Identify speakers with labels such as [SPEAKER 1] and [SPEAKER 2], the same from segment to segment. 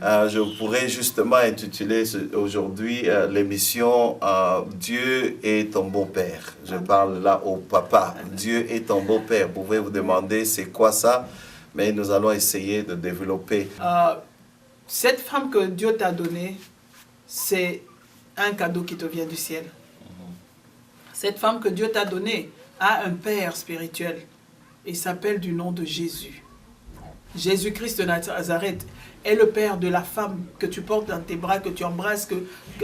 [SPEAKER 1] Je pourrais justement intituler aujourd'hui l'émission Dieu est ton beau-père. Je parle là au papa. Dieu est ton beau-père. Vous pouvez vous demander c'est quoi ça, mais nous allons essayer de développer.
[SPEAKER 2] Cette femme que Dieu t'a donnée, c'est un cadeau qui te vient du ciel. Cette femme que Dieu t'a donnée a un père spirituel et s'appelle du nom de Jésus. Jésus-Christ de Nazareth est le père de la femme que tu portes dans tes bras, que tu embrasses,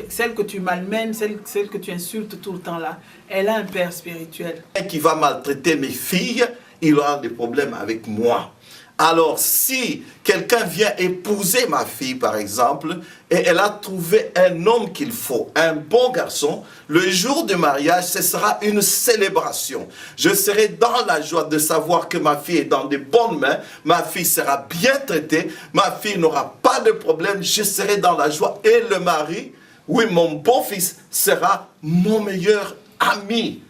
[SPEAKER 2] celle que tu malmènes, celle que tu insultes tout le temps là. Elle a un père spirituel.
[SPEAKER 1] Qui va maltraiter mes filles, il aura des problèmes avec moi. Alors, si quelqu'un vient épouser ma fille, par exemple, et elle a trouvé un homme qu'il faut, un bon garçon, le jour du mariage, ce sera une célébration. Je serai dans la joie de savoir que ma fille est dans de bonnes mains, ma fille sera bien traitée, ma fille n'aura pas de problème, je serai dans la joie. Et le mari, oui, mon beau-fils, sera mon meilleur ami.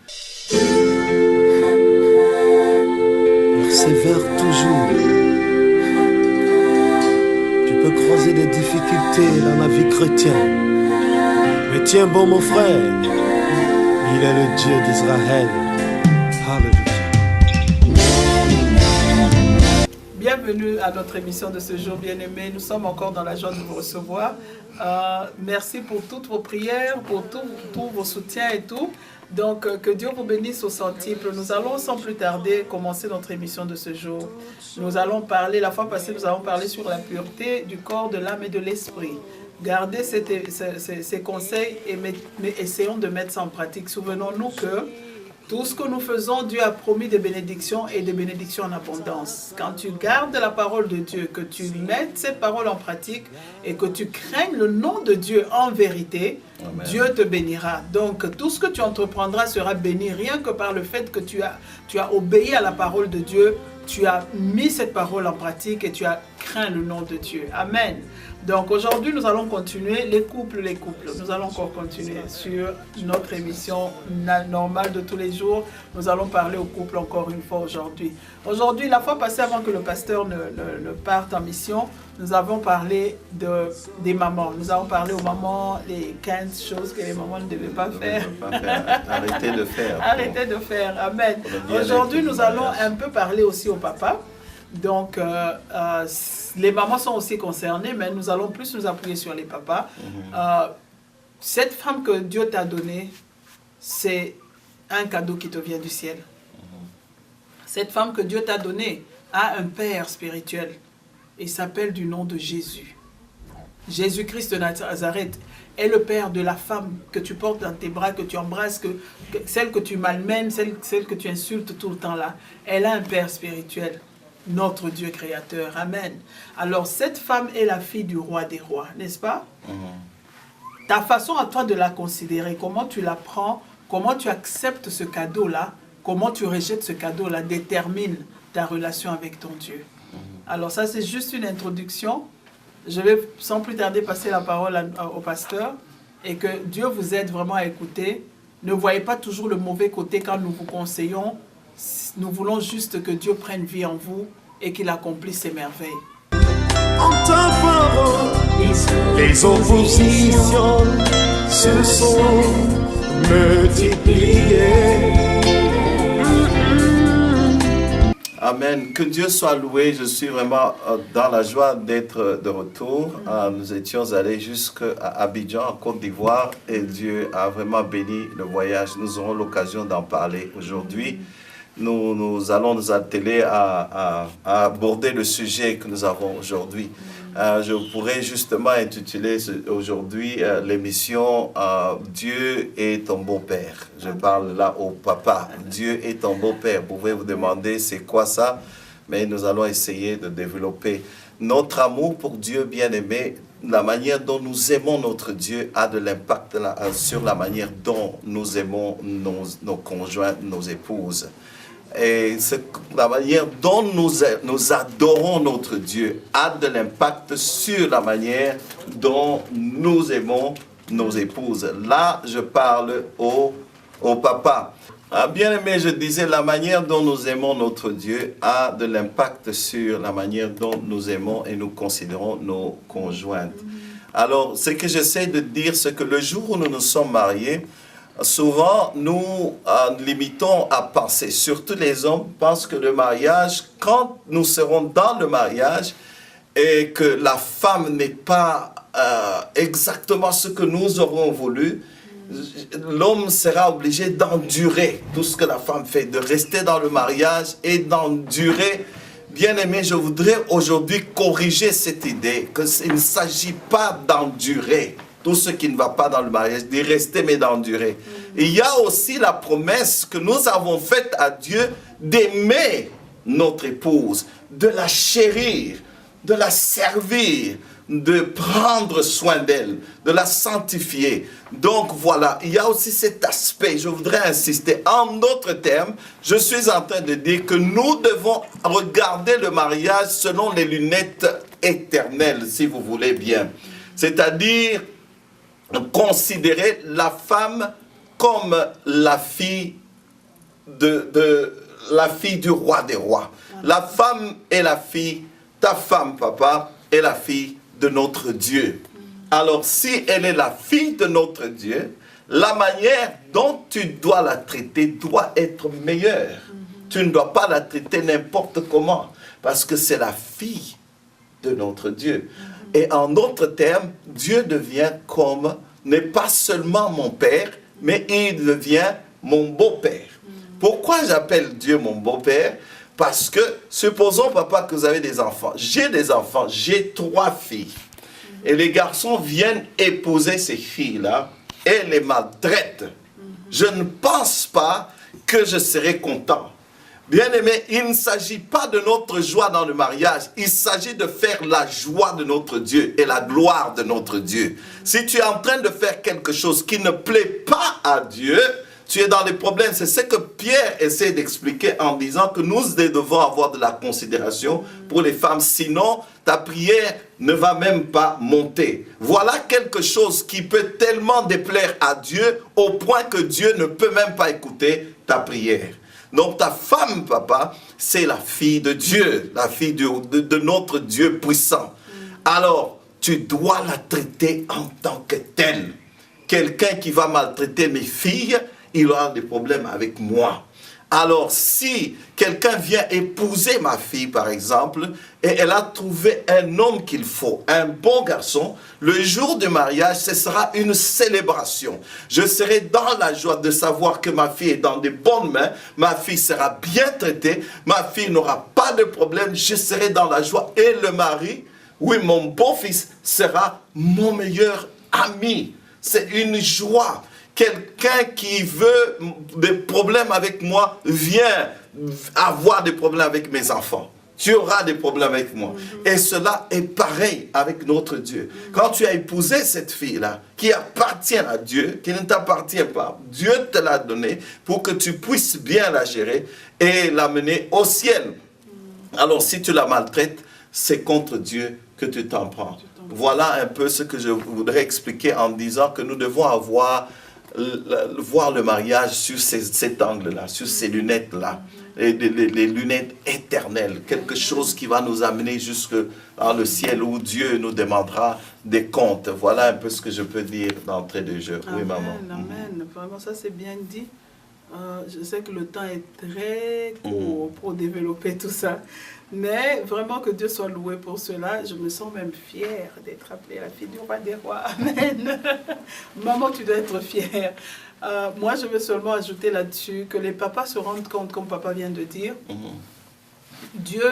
[SPEAKER 3] Persévère toujours. Tu peux croiser des difficultés dans la vie chrétienne. Mais tiens bon mon frère, il est le Dieu d'Israël. Alléluia.
[SPEAKER 2] Bienvenue à notre émission de ce jour, bien-aimés. Nous sommes encore dans la joie de vous recevoir. Merci pour toutes vos prières, pour tous vos soutiens et tout. Donc, que Dieu vous bénisse au centuple. Nous allons sans plus tarder commencer notre émission de ce jour. Nous allons parler, la fois passée, nous avons parlé sur la pureté du corps, de l'âme et de l'esprit. Gardez ces conseils et essayons de mettre ça en pratique. Souvenons-nous que tout ce que nous faisons, Dieu a promis des bénédictions et des bénédictions en abondance. Quand tu gardes la parole de Dieu, que tu mettes cette parole en pratique et que tu craignes le nom de Dieu en vérité, amen, Dieu te bénira. Donc, tout ce que tu entreprendras sera béni rien que par le fait que tu as obéi à la parole de Dieu, tu as mis cette parole en pratique et tu as craint le nom de Dieu. Amen. Donc aujourd'hui, nous allons continuer les couples. Nous allons encore continuer sur notre émission normale de tous les jours. Nous allons parler aux couples encore une fois aujourd'hui. Aujourd'hui, la fois passée, avant que le pasteur ne parte en mission, nous avons parlé des mamans. Nous avons parlé aux mamans les 15 choses que les mamans ne devaient pas faire.
[SPEAKER 1] Arrêtez de faire.
[SPEAKER 2] Arrêtez de faire. Amen. Aujourd'hui, nous allons un peu parler aussi aux papas. Donc, les mamans sont aussi concernées, mais nous allons plus nous appuyer sur les papas. Cette femme que Dieu t'a donnée, c'est un cadeau qui te vient du ciel. Cette femme que Dieu t'a donnée a un père spirituel et s'appelle du nom de Jésus. Jésus-Christ de Nazareth est le père de la femme que tu portes dans tes bras, que tu embrasses, celle que tu malmènes, celle que tu insultes tout le temps là. Elle a un père spirituel. Notre Dieu créateur. Amen. Alors, cette femme est la fille du roi des rois, n'est-ce pas? Ta façon à toi de la considérer, comment tu la prends, comment tu acceptes ce cadeau-là, comment tu rejettes ce cadeau-là, détermine ta relation avec ton Dieu. Alors, ça, c'est juste une introduction. Je vais sans plus tarder passer la parole au pasteur et que Dieu vous aide vraiment à écouter. Ne voyez pas toujours le mauvais côté quand nous vous conseillons. Nous voulons juste que Dieu prenne vie en vous et qu'il accomplisse ses merveilles.
[SPEAKER 3] En ta parole, les oppositions se sont multipliées.
[SPEAKER 1] Amen. Que Dieu soit loué. Je suis vraiment dans la joie d'être de retour. Nous étions allés jusqu'à Abidjan, en Côte d'Ivoire, et Dieu a vraiment béni le voyage. Nous aurons l'occasion d'en parler aujourd'hui. Nous allons nous atteler à aborder le sujet que nous avons aujourd'hui. Je pourrais justement intituler aujourd'hui l'émission Dieu est ton beau-père. Je parle là au papa. Dieu est ton beau-père. Vous pouvez vous demander c'est quoi ça, mais nous allons essayer de développer notre amour pour Dieu bien-aimé. La manière dont nous aimons notre Dieu a de l'impact sur la manière dont nous aimons nos conjoints, nos épouses. Et la manière dont nous adorons notre Dieu a de l'impact sur la manière dont nous aimons nos épouses. Là, je parle au papa. Ah, bien aimé, je disais, la manière dont nous aimons notre Dieu a de l'impact sur la manière dont nous aimons et nous considérons nos conjointes. Alors, ce que j'essaie de dire, c'est que le jour où nous nous sommes mariés, souvent nous limitons à penser, surtout les hommes pensent que le mariage, quand nous serons dans le mariage et que la femme n'est pas exactement ce que nous aurons voulu, l'homme sera obligé d'endurer tout ce que la femme fait, de rester dans le mariage et d'endurer. Bien-aimé, je voudrais aujourd'hui corriger cette idée qu'il ne s'agit pas d'endurer tout ce qui ne va pas dans le mariage, d'y rester mais d'endurer. Il y a aussi la promesse que nous avons faite à Dieu d'aimer notre épouse, de la chérir, de la servir, de prendre soin d'elle, de la sanctifier. Donc voilà, il y a aussi cet aspect, je voudrais insister. En d'autres termes, je suis en train de dire que nous devons regarder le mariage selon les lunettes éternelles, si vous voulez bien. C'est-à-dire considérer la femme comme la fille la fille du roi des rois. La femme est la fille, ta femme, papa, est la fille de notre Dieu. Alors, si elle est la fille de notre Dieu, la manière dont tu dois la traiter doit être meilleure. Tu ne dois pas la traiter n'importe comment, parce que c'est la fille de notre Dieu. Et en d'autres termes, Dieu devient n'est pas seulement mon père, mais il devient mon beau-père. Pourquoi j'appelle Dieu mon beau-père? Parce que, supposons, papa, que vous avez des enfants. J'ai des enfants, j'ai 3 filles. Et les garçons viennent épouser ces filles-là et les maltraitent. Je ne pense pas que je serai content. Bien-aimé, il ne s'agit pas de notre joie dans le mariage. Il s'agit de faire la joie de notre Dieu et la gloire de notre Dieu. Si tu es en train de faire quelque chose qui ne plaît pas à Dieu, tu es dans les problèmes. C'est ce que Pierre essaie d'expliquer en disant que nous devons avoir de la considération pour les femmes. Sinon, ta prière ne va même pas monter. Voilà quelque chose qui peut tellement déplaire à Dieu au point que Dieu ne peut même pas écouter ta prière. Donc ta femme, papa, c'est la fille de Dieu, la fille de notre Dieu puissant. Alors, tu dois la traiter en tant que telle. Quelqu'un qui va maltraiter mes filles, il aura des problèmes avec moi. Alors, si quelqu'un vient épouser ma fille, par exemple, et elle a trouvé un homme qu'il faut, un bon garçon, le jour du mariage, ce sera une célébration. Je serai dans la joie de savoir que ma fille est dans de bonnes mains, ma fille sera bien traitée, ma fille n'aura pas de problème, je serai dans la joie. Et le mari, oui, mon beau-fils, sera mon meilleur ami. C'est une joie. Quelqu'un qui veut des problèmes avec moi vient avoir des problèmes avec mes enfants. Tu auras des problèmes avec moi. Et cela est pareil avec notre Dieu. Quand tu as épousé cette fille-là, qui appartient à Dieu, qui ne t'appartient pas, Dieu te l'a donnée pour que tu puisses bien la gérer et l'amener au ciel. Alors si tu la maltraites, c'est contre Dieu que tu t'en prends. Voilà un peu ce que je voudrais expliquer en disant que nous devons voir le mariage sur cet angle-là, sur ces lunettes-là, les lunettes éternelles, quelque chose qui va nous amener jusque dans le ciel où Dieu nous demandera des comptes. Voilà un peu ce que je peux dire d'entrée de jeu.
[SPEAKER 2] Amen,
[SPEAKER 1] Oui, maman.
[SPEAKER 2] Amen. Vraiment, ça c'est bien dit. Je sais que le temps est très court pour développer tout ça. Mais vraiment que Dieu soit loué pour cela. Je me sens même fière d'être appelée la fille du roi des rois. Amen. Maman, tu dois être fière. Moi, je veux seulement ajouter là-dessus que les papas se rendent compte, comme papa vient de dire, Dieu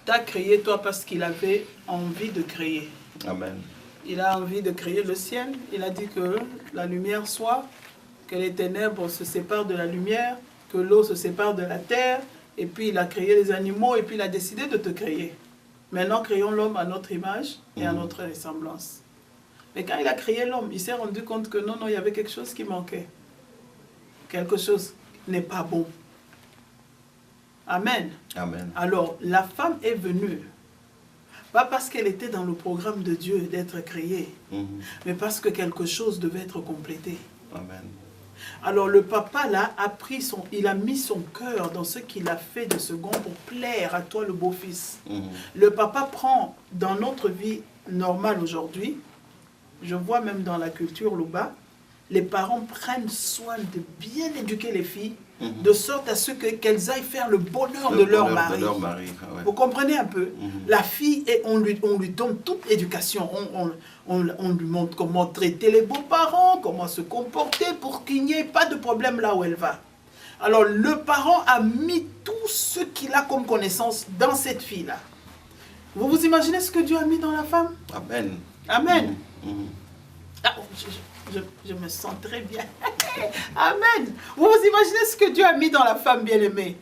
[SPEAKER 2] t'a créé toi parce qu'il avait envie de créer.
[SPEAKER 1] Amen.
[SPEAKER 2] Il a envie de créer le ciel. Il a dit que la lumière soit, que les ténèbres se séparent de la lumière, que l'eau se sépare de la terre. Et puis il a créé les animaux et puis il a décidé de te créer. Maintenant, créons l'homme à notre image et à notre ressemblance. Mais quand il a créé l'homme, il s'est rendu compte que non, il y avait quelque chose qui manquait. Quelque chose n'est pas bon. Amen.
[SPEAKER 1] Amen.
[SPEAKER 2] Alors, la femme est venue, pas parce qu'elle était dans le programme de Dieu d'être créée, mais parce que quelque chose devait être complété.
[SPEAKER 1] Amen.
[SPEAKER 2] Alors le papa là il a mis son cœur dans ce qu'il a fait de second pour plaire à toi le beau-fils. Le papa prend dans notre vie normale aujourd'hui, je vois même dans la culture Luba, les parents prennent soin de bien éduquer les filles, de sorte à ce qu'elles aillent faire le bonheur de leur mari.
[SPEAKER 1] Ouais.
[SPEAKER 2] Vous comprenez un peu? La fille, et on lui donne toute l'éducation. On lui montre comment traiter les beaux-parents, comment se comporter pour qu'il n'y ait pas de problème là où elle va. Alors le parent a mis tout ce qu'il a comme connaissance dans cette fille-là. Vous vous imaginez ce que Dieu a mis dans la femme?
[SPEAKER 1] Amen.
[SPEAKER 2] Amen. Ah, je me sens très bien. Amen. Vous vous imaginez ce que Dieu a mis dans la femme bien-aimée?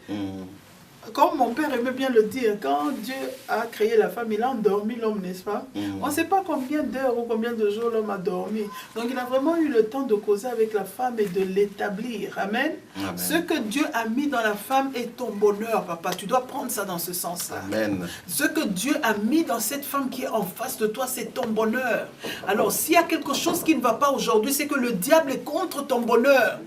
[SPEAKER 2] Comme mon père aimait bien le dire, quand Dieu a créé la femme, il a endormi l'homme, n'est-ce pas? On ne sait pas combien d'heures ou combien de jours l'homme a dormi. Donc il a vraiment eu le temps de causer avec la femme et de l'établir. Amen. Amen. Ce que Dieu a mis dans la femme est ton bonheur, papa. Tu dois prendre ça dans ce sens-là.
[SPEAKER 1] Amen.
[SPEAKER 2] Ce que Dieu a mis dans cette femme qui est en face de toi, c'est ton bonheur. Alors s'il y a quelque chose qui ne va pas aujourd'hui, c'est que le diable est contre ton bonheur.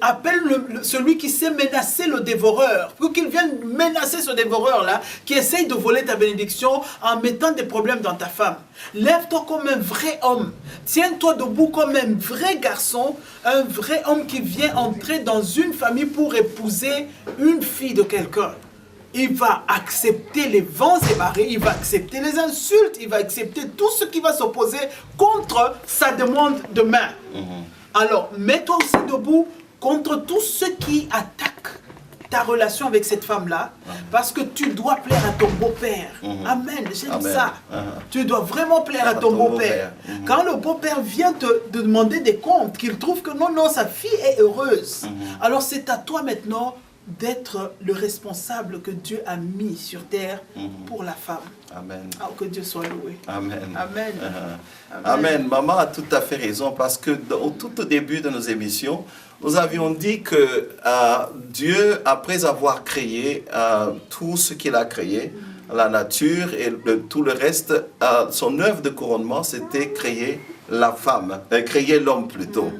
[SPEAKER 2] Appelle celui qui sait menacer le dévoreur, pour qu'il vienne menacer ce dévoreur-là, qui essaye de voler ta bénédiction en mettant des problèmes dans ta femme. Lève-toi comme un vrai homme. Tiens-toi debout comme un vrai garçon, un vrai homme qui vient entrer dans une famille pour épouser une fille de quelqu'un. Il va accepter les vents et marées, il va accepter les insultes, il va accepter tout ce qui va s'opposer contre sa demande de main. Alors, mets-toi aussi debout contre tous ceux qui attaquent ta relation avec cette femme-là, parce que tu dois plaire à ton beau-père. Amen, j'aime ça. Tu dois vraiment plaire à ton beau-père. Quand le beau-père vient te demander des comptes, qu'il trouve que non, sa fille est heureuse, alors c'est à toi maintenant d'être le responsable que Dieu a mis sur terre pour la femme.
[SPEAKER 1] Amen.
[SPEAKER 2] Alors que Dieu soit loué.
[SPEAKER 1] Amen.
[SPEAKER 2] Amen.
[SPEAKER 1] Amen. Maman a tout à fait raison, parce que au tout au début de nos émissions, nous avions dit que Dieu, après avoir créé tout ce qu'il a créé, la nature et tout le reste, son œuvre de couronnement, c'était créer la femme, créer l'homme plutôt.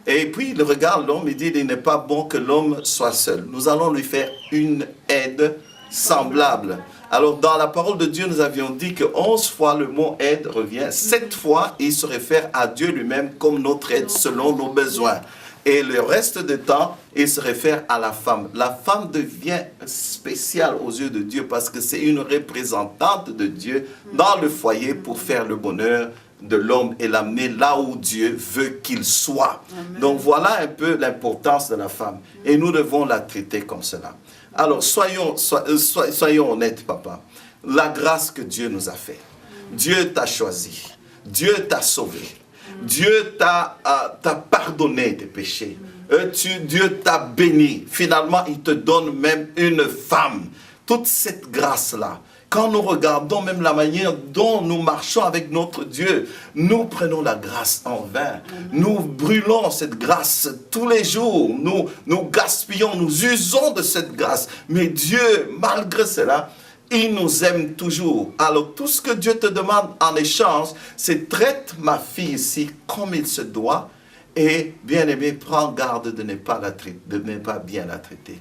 [SPEAKER 1] Et puis il regarde l'homme et dit, il n'est pas bon que l'homme soit seul. Nous allons lui faire une aide semblable. Alors dans la parole de Dieu, nous avions dit que 11 fois le mot aide revient. 7 fois, il se réfère à Dieu lui-même comme notre aide selon nos besoins. Et le reste du temps, il se réfère à la femme. La femme devient spéciale aux yeux de Dieu parce que c'est une représentante de Dieu dans le foyer pour faire le bonheur de l'homme et l'amener là où Dieu veut qu'il soit. Amen. Donc voilà un peu l'importance de la femme. Et nous devons la traiter comme cela. Alors soyons honnêtes, papa. La grâce que Dieu nous a fait. Dieu t'a choisi. Dieu t'a sauvé. Dieu t'a pardonné tes péchés. Dieu t'a béni. Finalement, il te donne même une femme. Toute cette grâce-là. Quand nous regardons même la manière dont nous marchons avec notre Dieu, nous prenons la grâce en vain. Nous brûlons cette grâce tous les jours. Nous gaspillons, nous usons de cette grâce. Mais Dieu, malgré cela, il nous aime toujours. Alors tout ce que Dieu te demande en échange, c'est traite ma fille ici comme il se doit. Et bien aimé, prends garde de ne pas bien la traiter.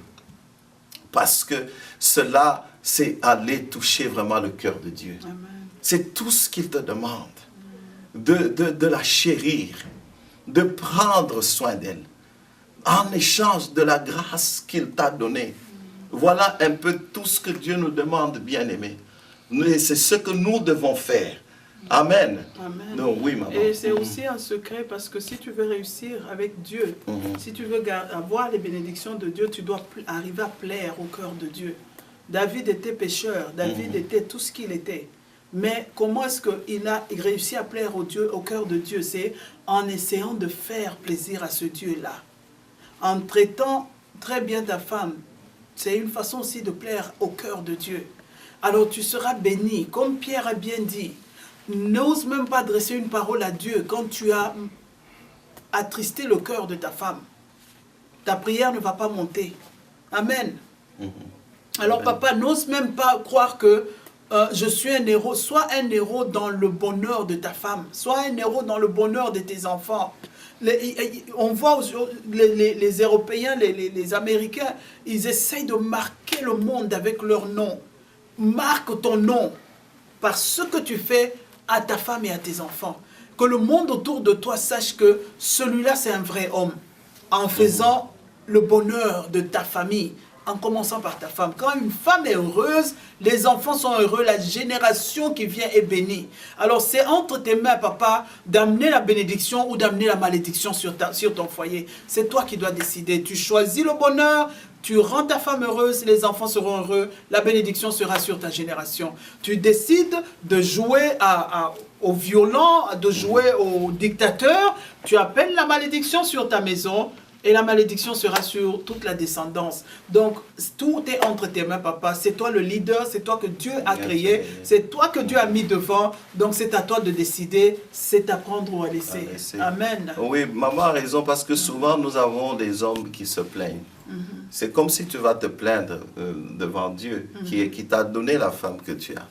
[SPEAKER 1] Parce que cela, c'est aller toucher vraiment le cœur de Dieu. C'est tout ce qu'il te demande. De la chérir, de prendre soin d'elle, en échange de la grâce qu'il t'a donnée. Voilà un peu tout ce que Dieu nous demande, bien-aimés. C'est ce que nous devons faire. Amen.
[SPEAKER 2] Amen.
[SPEAKER 1] Donc, oui, maman.
[SPEAKER 2] Et c'est aussi un secret parce que si tu veux réussir avec Dieu, si tu veux avoir les bénédictions de Dieu, tu dois arriver à plaire au cœur de Dieu. David était pécheur, David était tout ce qu'il était. Mais comment est-ce qu'il a réussi à plaire au cœur de Dieu? C'est en essayant de faire plaisir à ce Dieu-là. En traitant très bien ta femme. C'est une façon aussi de plaire au cœur de Dieu. Alors tu seras béni. Comme Pierre a bien dit, n'ose même pas adresser une parole à Dieu quand tu as attristé le cœur de ta femme. Ta prière ne va pas monter. Amen. Alors papa, n'ose même pas croire que je suis un héros. Sois un héros dans le bonheur de ta femme. Sois un héros dans le bonheur de tes enfants. On voit les Européens, les Américains, ils essayent de marquer le monde avec leur nom. Marque ton nom par ce que tu fais à ta femme et à tes enfants. Que le monde autour de toi sache que celui-là, c'est un vrai homme. En faisant le bonheur de ta famille, en commençant par ta femme. Quand une femme est heureuse, les enfants sont heureux, la génération qui vient est bénie. Alors c'est entre tes mains, papa, d'amener la bénédiction ou d'amener la malédiction sur ton foyer. C'est toi qui dois décider. Tu choisis le bonheur, tu rends ta femme heureuse, les enfants seront heureux, la bénédiction sera sur ta génération. Tu décides de jouer au violent, de jouer au dictateur, tu appelles la malédiction sur ta maison, et la malédiction sera sur toute la descendance. Donc, tout est entre tes mains, papa. C'est toi le leader, c'est toi que Dieu a créé, c'est toi que Dieu a mis devant. Donc, c'est à toi de décider, c'est à prendre ou à laisser. Amen.
[SPEAKER 1] Oui, maman a raison, parce que souvent, nous avons des hommes qui se plaignent. C'est comme si tu vas te plaindre devant Dieu, qui t'a donné la femme que tu as.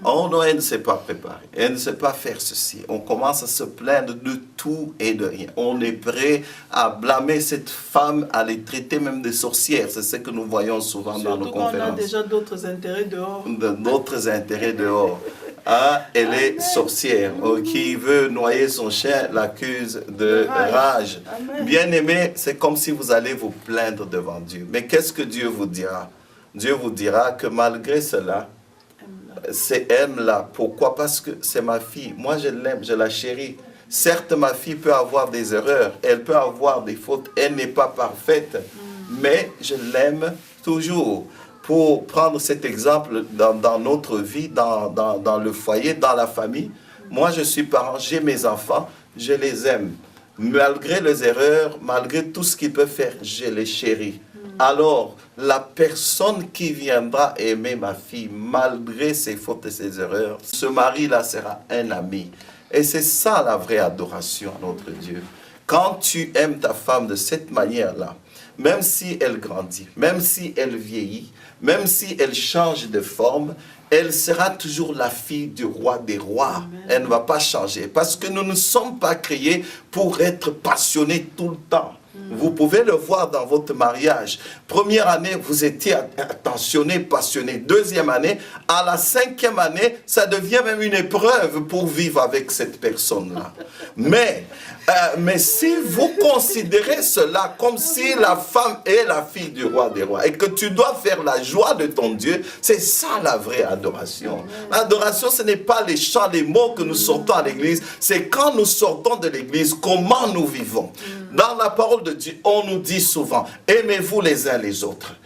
[SPEAKER 1] Oh non, elle ne s'est pas préparée, elle ne sait pas faire ceci. On commence à se plaindre de tout et de rien. On est prêt à blâmer cette femme, à les traiter même de sorcières. C'est ce que nous voyons souvent dans nos conférences.
[SPEAKER 2] Surtout qu'on a déjà d'autres intérêts dehors.
[SPEAKER 1] D'autres intérêts dehors. Ah, elle est sorcière. Qui veut noyer son chien l'accuse de rage. Bien-aimé, c'est comme si vous allez vous plaindre devant Dieu. Mais qu'est-ce que Dieu vous dira? Dieu vous dira que malgré cela, c'est aime-la. Pourquoi? Parce que c'est ma fille. Moi, je l'aime, je la chéris. Certes, ma fille peut avoir des erreurs, elle peut avoir des fautes, elle n'est pas parfaite, mais je l'aime toujours. Pour prendre cet exemple dans notre vie, dans le foyer, dans la famille, moi, je suis parent, j'ai mes enfants, je les aime. Malgré les erreurs, malgré tout ce qu'ils peuvent faire, je les chéris. Alors, la personne qui viendra aimer ma fille, malgré ses fautes et ses erreurs, ce mari-là sera un ami. Et c'est ça la vraie adoration à notre Dieu. Quand tu aimes ta femme de cette manière-là, même si elle grandit, même si elle vieillit, même si elle change de forme, elle sera toujours la fille du roi des rois. Amen. Elle ne va pas changer. Parce que nous ne sommes pas créés pour être passionnés tout le temps. Vous pouvez le voir dans votre mariage. Première année, vous étiez attentionné, passionné. Deuxième année, à la 5e année, ça devient même une épreuve pour vivre avec cette personne-là. Mais si vous considérez cela comme si la femme est la fille du roi des rois et que tu dois faire la joie de ton Dieu, c'est ça la vraie adoration. L'adoration, ce n'est pas les chants, les mots que nous sortons à l'église, c'est quand nous sortons de l'église, comment nous vivons. Dans la parole de Dieu, on nous dit souvent, aimez-vous les uns les autres,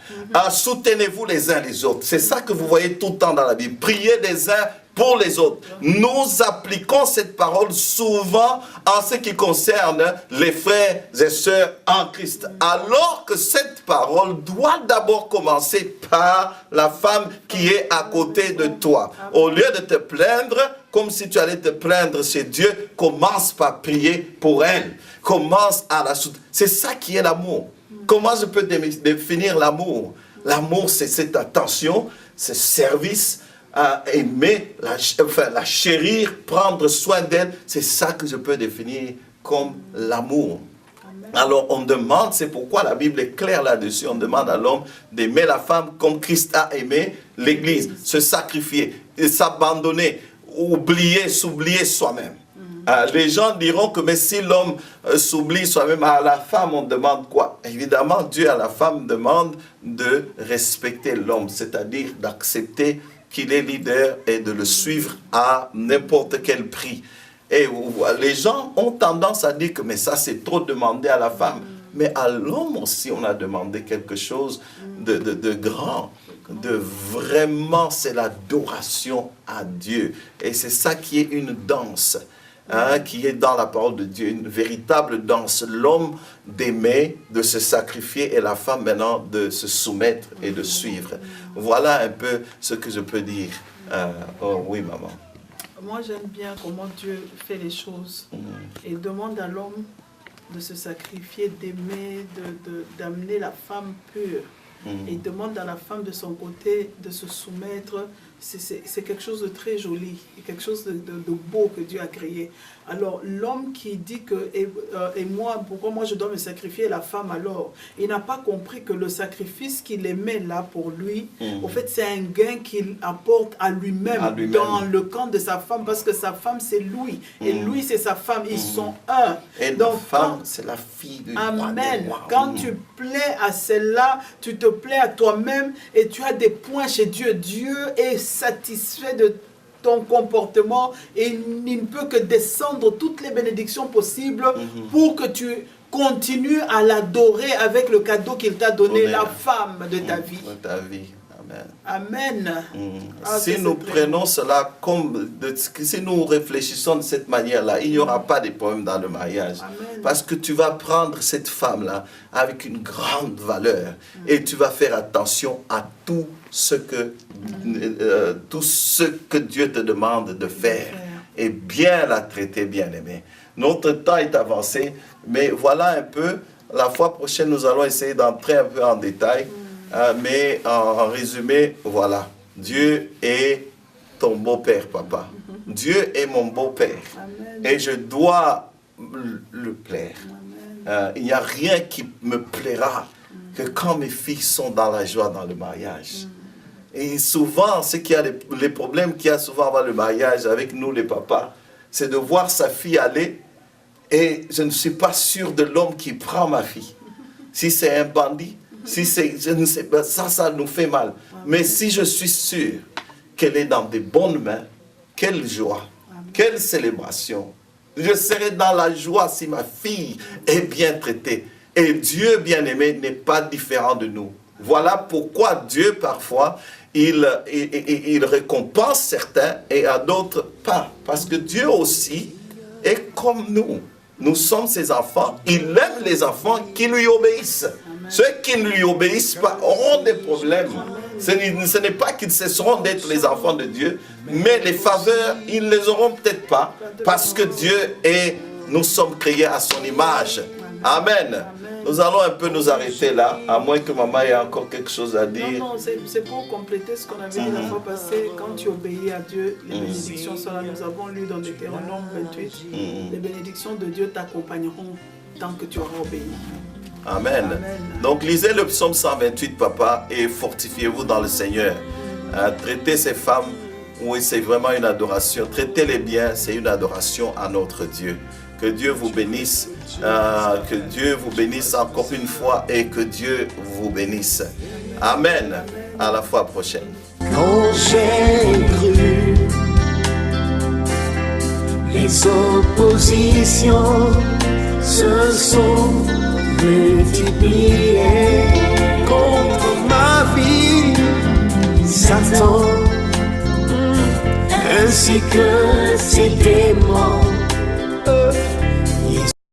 [SPEAKER 1] soutenez-vous les uns les autres. C'est ça que vous voyez tout le temps dans la Bible. Priez les uns pour les autres. Nous appliquons cette parole souvent en ce qui concerne les frères et sœurs en Christ. Alors que cette parole doit d'abord commencer par la femme qui est à côté de toi. Au lieu de te plaindre, comme si tu allais te plaindre chez Dieu, commence par prier pour elle. Commence à la soutenir. C'est ça qui est l'amour. Comment je peux définir l'amour? L'amour, c'est cette attention, ce service, à aimer, la chérir, prendre soin d'elle. C'est ça que je peux définir comme l'amour. Alors on demande, c'est pourquoi la Bible est claire là-dessus, on demande à l'homme d'aimer la femme comme Christ a aimé l'Église, se sacrifier, s'abandonner, s'oublier soi-même. Les gens diront que mais si l'homme s'oublie soi-même, à la femme on demande quoi? Évidemment, Dieu à la femme demande de respecter l'homme, c'est-à-dire d'accepter qu'il est leader et de le suivre à n'importe quel prix. Et les gens ont tendance à dire que mais ça c'est trop demandé à la femme. Mais à l'homme aussi on a demandé quelque chose de grand. Vraiment c'est l'adoration à Dieu. Et c'est ça qui est une danse. Qui est dans la parole de Dieu, une véritable danse. L'homme d'aimer, de se sacrifier et la femme maintenant de se soumettre et de suivre. Voilà un peu ce que je peux dire. Oh oui, maman.
[SPEAKER 2] Moi, j'aime bien comment Dieu fait les choses et demande à l'homme de se sacrifier, d'aimer, d'amener la femme pure. Et demande à la femme de son côté de se soumettre c'est quelque chose de très joli, quelque chose de beau que Dieu a créé. Alors l'homme qui dit que, et moi, pourquoi moi je dois me sacrifier, la femme alors, il n'a pas compris que le sacrifice qu'il aimait là pour lui, au fait c'est un gain qu'il apporte à lui-même dans le camp de sa femme, parce que sa femme c'est lui, et lui c'est sa femme, ils sont un.
[SPEAKER 1] Et donc, la femme c'est la fille du roi.
[SPEAKER 2] Amen. Quand tu plais à celle-là, tu te plais à toi-même et tu as des points chez Dieu. Dieu est satisfait de ton comportement et il ne peut que descendre toutes les bénédictions possibles pour que tu continues à l'adorer avec le cadeau qu'il t'a donné, la femme de ta vie.
[SPEAKER 1] De ta vie.
[SPEAKER 2] Amen.
[SPEAKER 1] Si nous prenons cela comme, si nous réfléchissons de cette manière-là, il n'y aura pas de problème dans le mariage.
[SPEAKER 2] Amen.
[SPEAKER 1] Parce que tu vas prendre cette femme-là avec une grande valeur et tu vas faire attention à tout ce que Dieu te demande de faire et bien la traiter, bien-aimée. Notre temps est avancé, mais voilà un peu, la fois prochaine, nous allons essayer d'entrer un peu en détail. Mais en résumé, voilà, Dieu est ton beau-père, papa. Dieu est mon beau-père. Et je dois le plaire. Il n'y a rien qui me plaira que quand mes filles sont dans la joie dans le mariage. Et souvent, les problèmes qu'il y a souvent avant le mariage avec nous, les papas, c'est de voir sa fille aller et je ne suis pas sûr de l'homme qui prend ma fille. Si c'est un bandit, si c'est, je ne sais pas, ça nous fait mal. Mais si je suis sûr qu'elle est dans des bonnes mains, quelle joie, quelle célébration. Je serai dans la joie si ma fille est bien traitée. Et Dieu bien-aimé n'est pas différent de nous. Voilà pourquoi Dieu parfois, il récompense certains et à d'autres pas. Parce que Dieu aussi est comme nous. Nous sommes ses enfants. Il aime les enfants qui lui obéissent. Ceux qui ne lui obéissent pas auront des problèmes. Ce n'est pas qu'ils cesseront d'être les enfants de Dieu, mais les faveurs, ils ne les auront peut-être pas, parce que Dieu est, nous sommes créés à son image. Amen. Nous allons un peu nous arrêter là, à moins que maman ait encore quelque chose à dire.
[SPEAKER 2] Non, c'est pour compléter ce qu'on avait dit la fois passée. Quand tu obéis à Dieu, les bénédictions sont là. Nous avons lu dans Deutéronome 28. Les bénédictions de Dieu t'accompagneront tant que tu auras obéi.
[SPEAKER 1] Amen. Donc lisez le psaume 128, papa, et fortifiez-vous dans le Seigneur. Traitez ces femmes, oui, c'est vraiment une adoration. Traitez-les bien, c'est une adoration à notre Dieu. Que Dieu vous bénisse, que Dieu vous bénisse encore une fois et que Dieu vous bénisse. Amen. À la fois prochaine.
[SPEAKER 3] Quand j'ai cru, les oppositions se sont multipliées contre ma vie. Satan, ainsi que ses démons